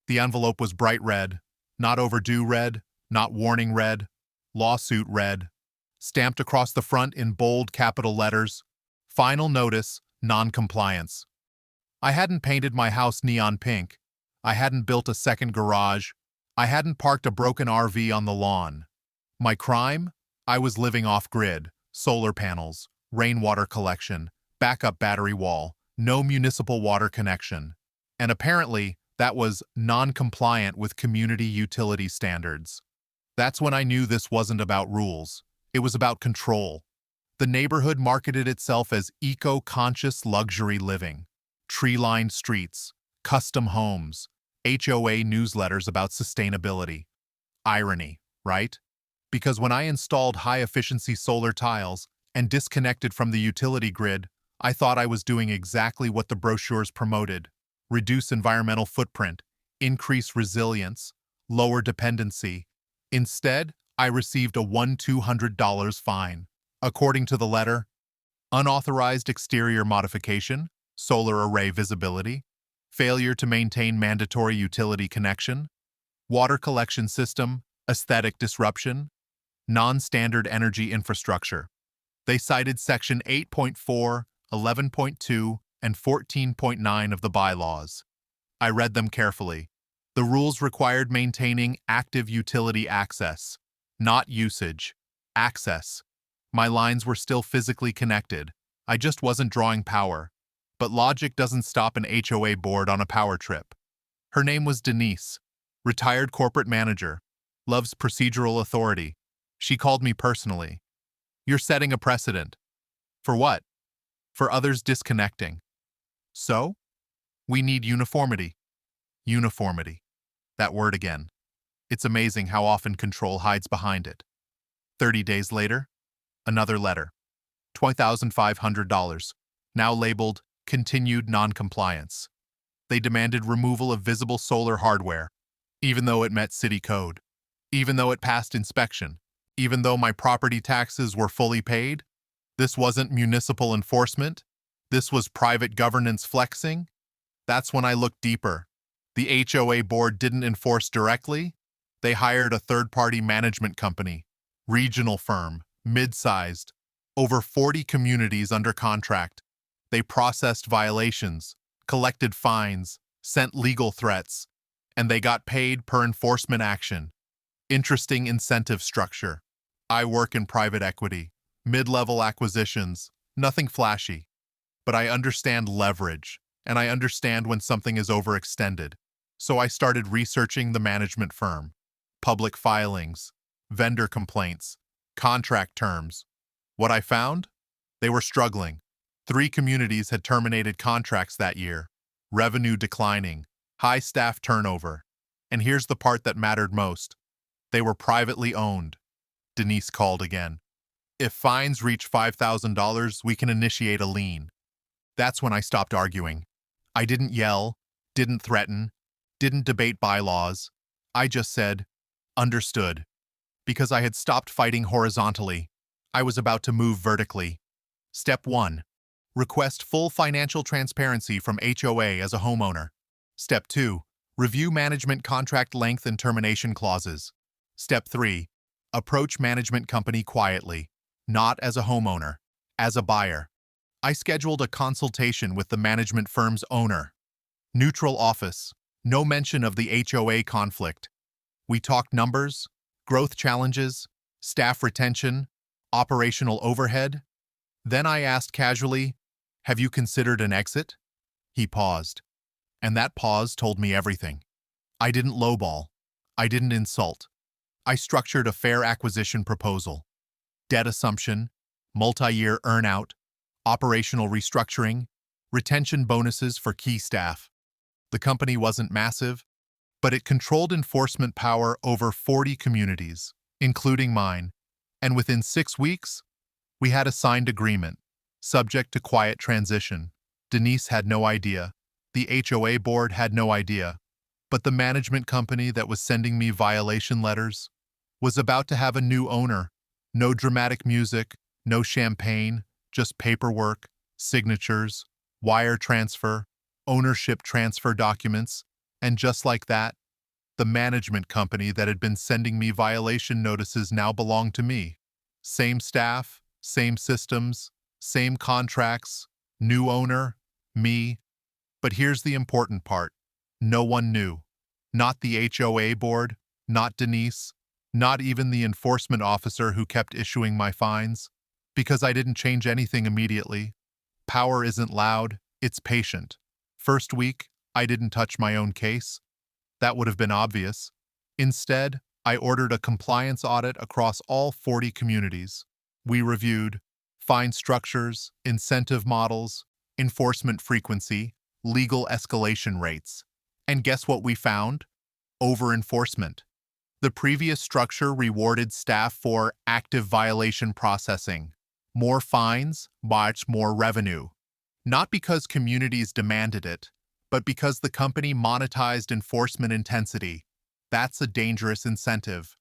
The envelope was bright red, not overdue red, not warning red, lawsuit red, stamped across the front in bold capital letters, Final Notice, Noncompliance. I hadn't painted my house neon pink. I hadn't built a second garage. I hadn't parked a broken RV on the lawn. My crime? I was living off-grid, solar panels, rainwater collection, backup battery wall, no municipal water connection. And apparently, that was non-compliant with community utility standards. That's when I knew this wasn't about rules. It was about control. The neighborhood marketed itself as eco-conscious luxury living. Tree-lined streets, custom homes, HOA newsletters about sustainability. Irony, right? Because when I installed high-efficiency solar tiles and disconnected from the utility grid, I thought I was doing exactly what the brochures promoted: reduce environmental footprint, increase resilience, lower dependency. Instead, I received a $1,200 fine. According to the letter, unauthorized exterior modification, solar array visibility, failure to maintain mandatory utility connection, water collection system, aesthetic disruption, non-standard energy infrastructure. They cited Section 8.4, 11.2, and 14.9 of the bylaws. I read them carefully. The rules required maintaining active utility access, not usage, access. My lines were still physically connected. I just wasn't drawing power. But logic doesn't stop an HOA board on a power trip. Her name was Denise, retired corporate manager, loves procedural authority. She called me personally. You're setting a precedent. For what? For others disconnecting. So? We need uniformity. Uniformity. That word again. It's amazing how often control hides behind it. 30 days later, another letter. $20,500, now labeled Continued Noncompliance. They demanded removal of visible solar hardware, even though it met city code, even though it passed inspection, even though my property taxes were fully paid. This wasn't municipal enforcement. This was private governance flexing. That's when I looked deeper. The HOA board didn't enforce directly. They hired a third-party management company, regional firm, mid-sized, over 40 communities under contract. They processed violations, collected fines, sent legal threats, and they got paid per enforcement action. Interesting incentive structure. I work in private equity, mid-level acquisitions, nothing flashy. But I understand leverage, and I understand when something is overextended. So I started researching the management firm, public filings, vendor complaints, contract terms. What I found? They were struggling. 3 communities had terminated contracts that year, revenue declining, high staff turnover. And here's the part that mattered most. They were privately owned. Denise called again. If fines reach $5,000, we can initiate a lien. That's when I stopped arguing. I didn't yell, didn't threaten, didn't debate bylaws. I just said, understood. Because I had stopped fighting horizontally. I was about to move vertically. Step 1. Request full financial transparency from HOA as a homeowner. Step 2. Review management contract length and termination clauses. Step 3. Approach management company quietly, not as a homeowner, as a buyer. I scheduled a consultation with the management firm's owner. Neutral office, no mention of the HOA conflict. We talked numbers, growth challenges, staff retention, operational overhead. Then I asked casually, have you considered an exit? He paused. And that pause told me everything. I didn't lowball. I didn't insult. I structured a fair acquisition proposal. Debt assumption, multi-year earnout, operational restructuring, retention bonuses for key staff. The company wasn't massive, but it controlled enforcement power over 40 communities, including mine, and within 6 weeks, we had a signed agreement, subject to quiet transition. Denise had no idea. The HOA board had no idea. But the management company that was sending me violation letters was about to have a new owner. No dramatic music, no champagne, just paperwork, signatures, wire transfer, ownership transfer documents, And just like that, the management company that had been sending me violation notices now belonged to me. Same staff, same systems, same contracts, new owner, me. But here's the important part. No one knew. Not the HOA board, not Denise, not even the enforcement officer who kept issuing my fines. Because I didn't change anything immediately. Power isn't loud, it's patient. First week, I didn't touch my own case. That would have been obvious. Instead, I ordered a compliance audit across all 40 communities. We reviewed fine structures, incentive models, enforcement frequency, legal escalation rates. And guess what we found? Over-enforcement. The previous structure rewarded staff for active violation processing. More fines, much more revenue. Not because communities demanded it, but because the company monetized enforcement intensity. That's a dangerous incentive.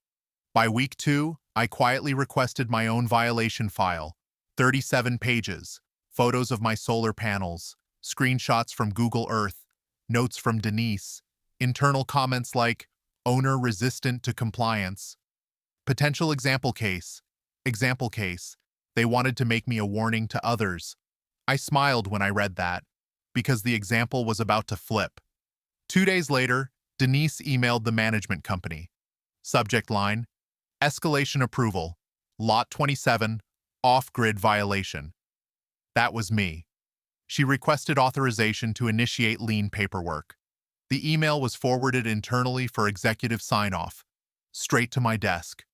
By week 2, I quietly requested my own violation file, 37 pages, photos of my solar panels, screenshots from Google Earth, notes from Denise, internal comments like, owner resistant to compliance. Potential example case. They wanted to make me a warning to others. I smiled when I read that, because the example was about to flip. 2 days later, Denise emailed the management company. Subject line, escalation approval, lot 27, off-grid violation. That was me. She requested authorization to initiate lien paperwork. The email was forwarded internally for executive sign-off, straight to my desk.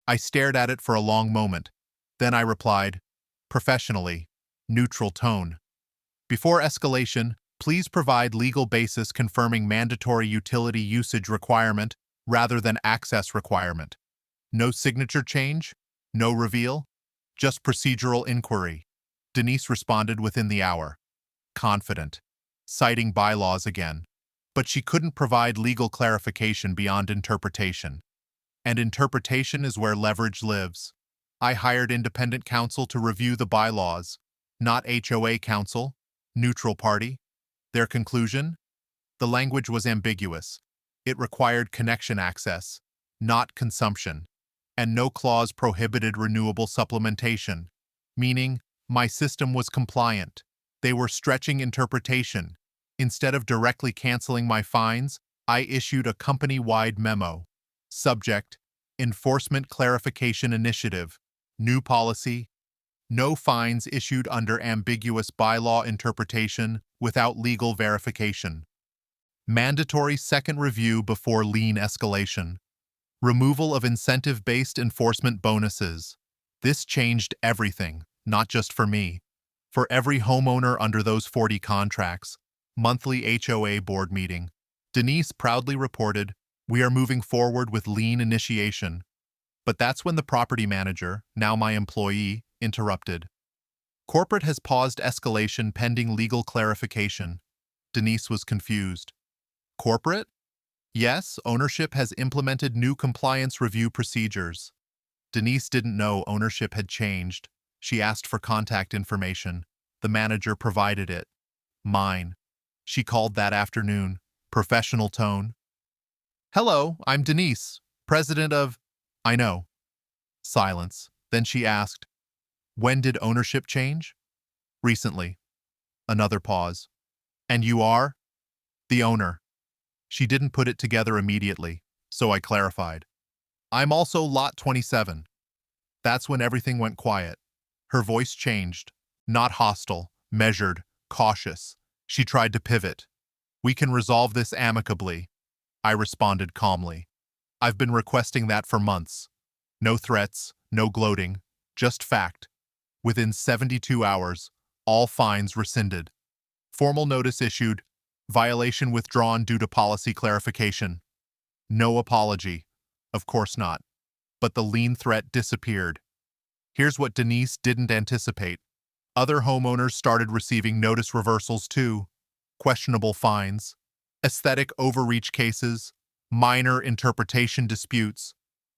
I stared at it for a long moment. Then I replied, professionally, neutral tone. Before escalation, please provide legal basis confirming mandatory utility usage requirement rather than access requirement. No signature change, no reveal, just procedural inquiry. Denise responded within the hour, confident, citing bylaws again. But she couldn't provide legal clarification beyond interpretation. And interpretation is where leverage lives. I hired independent counsel to review the bylaws, not HOA counsel, neutral party. Their conclusion? The language was ambiguous. It required connection access, not consumption, and no clause prohibited renewable supplementation, meaning my system was compliant. They were stretching interpretation. Instead of directly canceling my fines, I issued a company-wide memo. Subject, Enforcement Clarification Initiative, new policy, no fines issued under ambiguous bylaw interpretation without legal verification. Mandatory second review before lien escalation. Removal of incentive-based enforcement bonuses. This changed everything, not just for me. For every homeowner under those 40 contracts. Monthly HOA board meeting. Denise proudly reported, "We are moving forward with lien initiation." But that's when the property manager, now my employee, interrupted. Corporate has paused escalation pending legal clarification. Denise was confused. Corporate? Yes, ownership has implemented new compliance review procedures. Denise didn't know ownership had changed. She asked for contact information. The manager provided it. Mine. She called that afternoon, professional tone. "Hello, I'm Denise, president of—" "I know." Silence. Then she asked, "When did ownership change?" "Recently." Another pause. "And you are?" "The owner." She didn't put it together immediately, so I clarified. "I'm also lot 27. That's when everything went quiet. Her voice changed. Not hostile, measured, cautious. She tried to pivot. "We can resolve this amicably," I responded calmly. "I've been requesting that for months. No threats, no gloating, just fact." Within 72 hours, all fines rescinded. Formal notice issued, violation withdrawn due to policy clarification. No apology. Of course not. But the lien threat disappeared. Here's what Denise didn't anticipate. Other homeowners started receiving notice reversals too. Questionable fines, aesthetic overreach cases, minor interpretation disputes.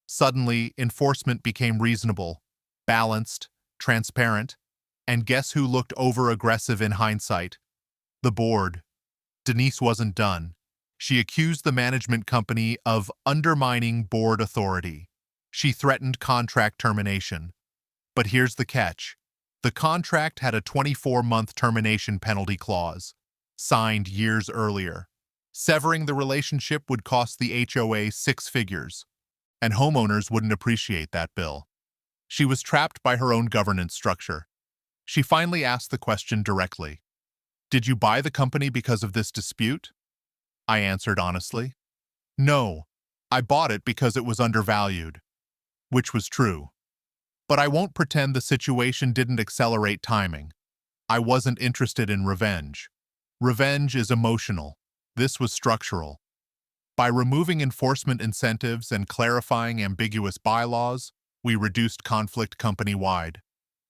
Suddenly, enforcement became reasonable, balanced, transparent. And guess who looked over-aggressive in hindsight? The board. Denise wasn't done. She accused the management company of undermining board authority. She threatened contract termination. But here's the catch. The contract had a 24-month termination penalty clause, signed years earlier. Severing the relationship would cost the HOA 6 figures, and homeowners wouldn't appreciate that bill. She was trapped by her own governance structure. She finally asked the question directly. Did you buy the company because of this dispute? I answered honestly. No, I bought it because it was undervalued, which was true. But I won't pretend the situation didn't accelerate timing. I wasn't interested in revenge. Revenge is emotional. This was structural. By removing enforcement incentives and clarifying ambiguous bylaws, we reduced conflict company-wide.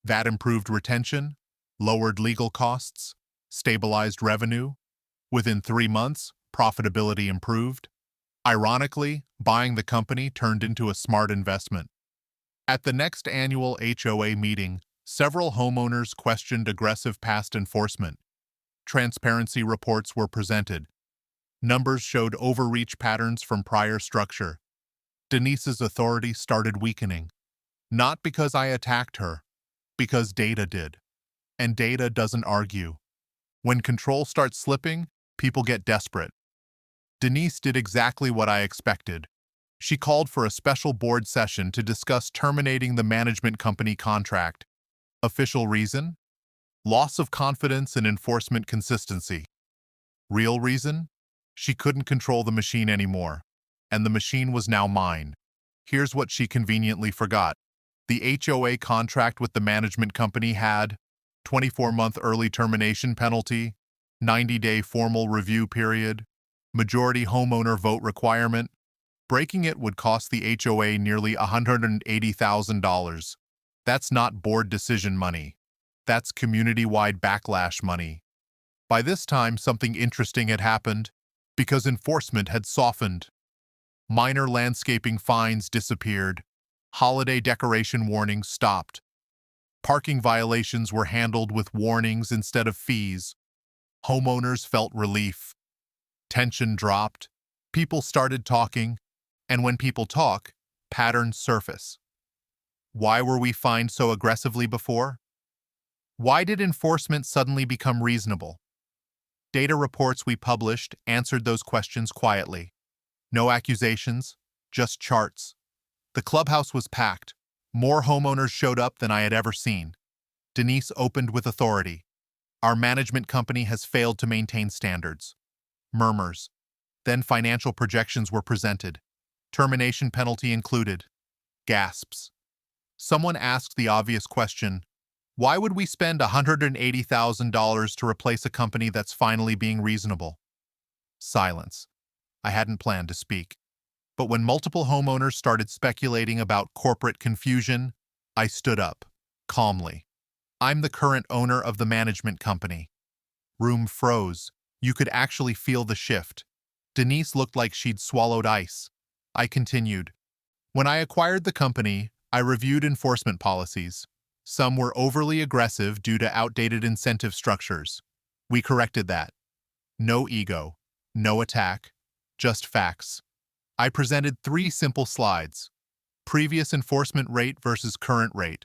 That improved retention, lowered legal costs, stabilized revenue. Within 3 months, profitability improved. Ironically, buying the company turned into a smart investment. At the next annual HOA meeting, several homeowners questioned aggressive past enforcement. Transparency reports were presented. Numbers showed overreach patterns from prior structure. Denise's authority started weakening. Not because I attacked her, because data did. And data doesn't argue. When control starts slipping, people get desperate. Denise did exactly what I expected. She called for a special board session to discuss terminating the management company contract. Official reason? Loss of confidence in enforcement consistency. Real reason? She couldn't control the machine anymore, and the machine was now mine. Here's what she conveniently forgot. The HOA contract with the management company had 24-month early termination penalty, 90-day formal review period, majority homeowner vote requirement. Breaking it would cost the HOA nearly $180,000. That's not board decision money. That's community-wide backlash money. By this time, something interesting had happened, because enforcement had softened. Minor landscaping fines disappeared. Holiday decoration warnings stopped. Parking violations were handled with warnings instead of fees. Homeowners felt relief. Tension dropped. People started talking. And when people talk, patterns surface. Why were we fined so aggressively before? Why did enforcement suddenly become reasonable? Data reports we published answered those questions quietly. No accusations, just charts. The clubhouse was packed. More homeowners showed up than I had ever seen. Denise opened with authority. Our management company has failed to maintain standards. Murmurs. Then financial projections were presented. Termination penalty included. Gasps. Someone asked the obvious question, why would we spend $180,000 to replace a company that's finally being reasonable? Silence. I hadn't planned to speak. But when multiple homeowners started speculating about corporate confusion, I stood up, calmly. I'm the current owner of the management company. Room froze. You could actually feel the shift. Denise looked like she'd swallowed ice. I continued. When I acquired the company, I reviewed enforcement policies. Some were overly aggressive due to outdated incentive structures. We corrected that. No ego, no attack, just facts. I presented 3 simple slides. Previous enforcement rate versus current rate,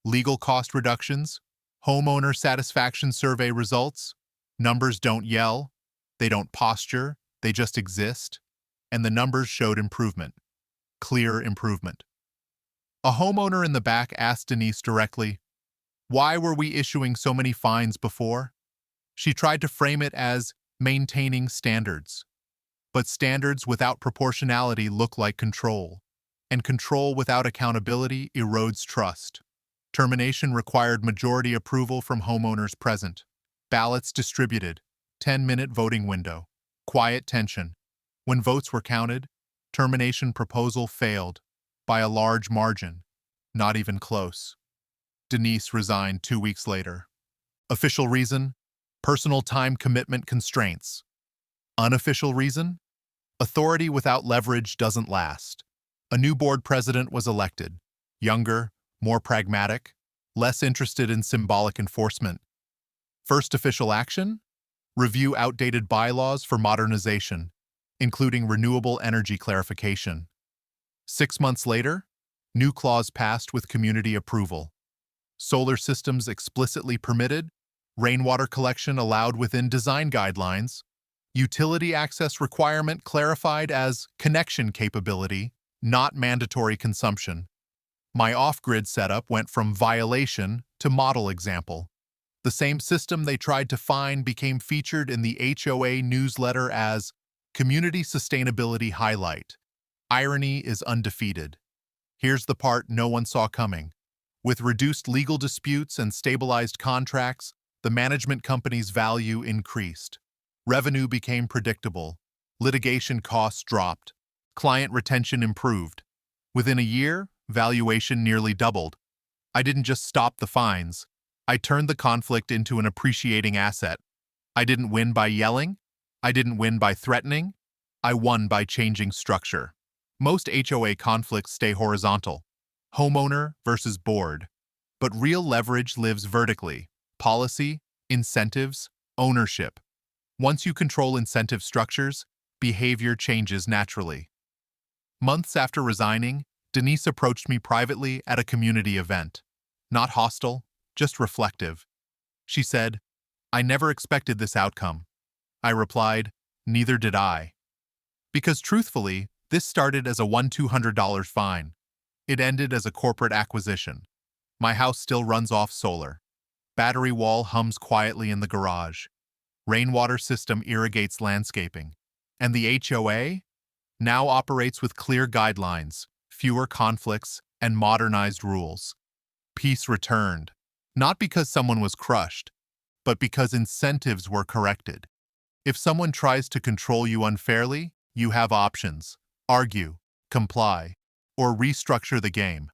legal cost reductions, homeowner satisfaction survey results. Numbers don't yell, they don't posture, they just exist. And the numbers showed improvement. Clear improvement. A homeowner in the back asked Denise directly, why were we issuing so many fines before? She tried to frame it as maintaining standards. But standards without proportionality look like control, and control without accountability erodes trust. Termination required majority approval from homeowners present. Ballots distributed. 10-minute voting window. Quiet tension. When votes were counted, termination proposal failed. By a large margin. Not even close. Denise resigned 2 weeks later. Official reason? Personal time commitment constraints. Unofficial reason? Authority without leverage doesn't last. A new board president was elected. Younger, more pragmatic, less interested in symbolic enforcement. First official action? Review outdated bylaws for modernization. including renewable energy clarification. 6 months later, new clause passed with community approval. Solar systems explicitly permitted, rainwater collection allowed within design guidelines, utility access requirement clarified as connection capability, not mandatory consumption. My off-grid setup went from violation to model example. The same system they tried to fine became featured in the HOA newsletter as Community Sustainability Highlight. Irony is undefeated. Here's the part no one saw coming. With reduced legal disputes and stabilized contracts, the management company's value increased. Revenue became predictable. Litigation costs dropped. Client retention improved. Within a year, valuation nearly doubled. I didn't just stop the fines. I turned the conflict into an appreciating asset. I didn't win by yelling. I didn't win by threatening. I won by changing structure. Most HOA conflicts stay horizontal, homeowner versus board. But real leverage lives vertically: policy, incentives, ownership. Once you control incentive structures, behavior changes naturally. Months after resigning, Denise approached me privately at a community event. Not hostile, just reflective. She said, "I never expected this outcome." I replied, "Neither did I." Because truthfully, this started as a $1,200 fine. It ended as a corporate acquisition. My house still runs off solar. Battery wall hums quietly in the garage. Rainwater system irrigates landscaping. And the HOA now operates with clear guidelines, fewer conflicts, and modernized rules. Peace returned, not because someone was crushed, but because incentives were corrected. If someone tries to control you unfairly, you have options: argue, comply, or restructure the game.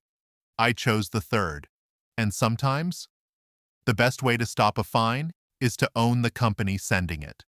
I chose the third. And sometimes, the best way to stop a fine is to own the company sending it.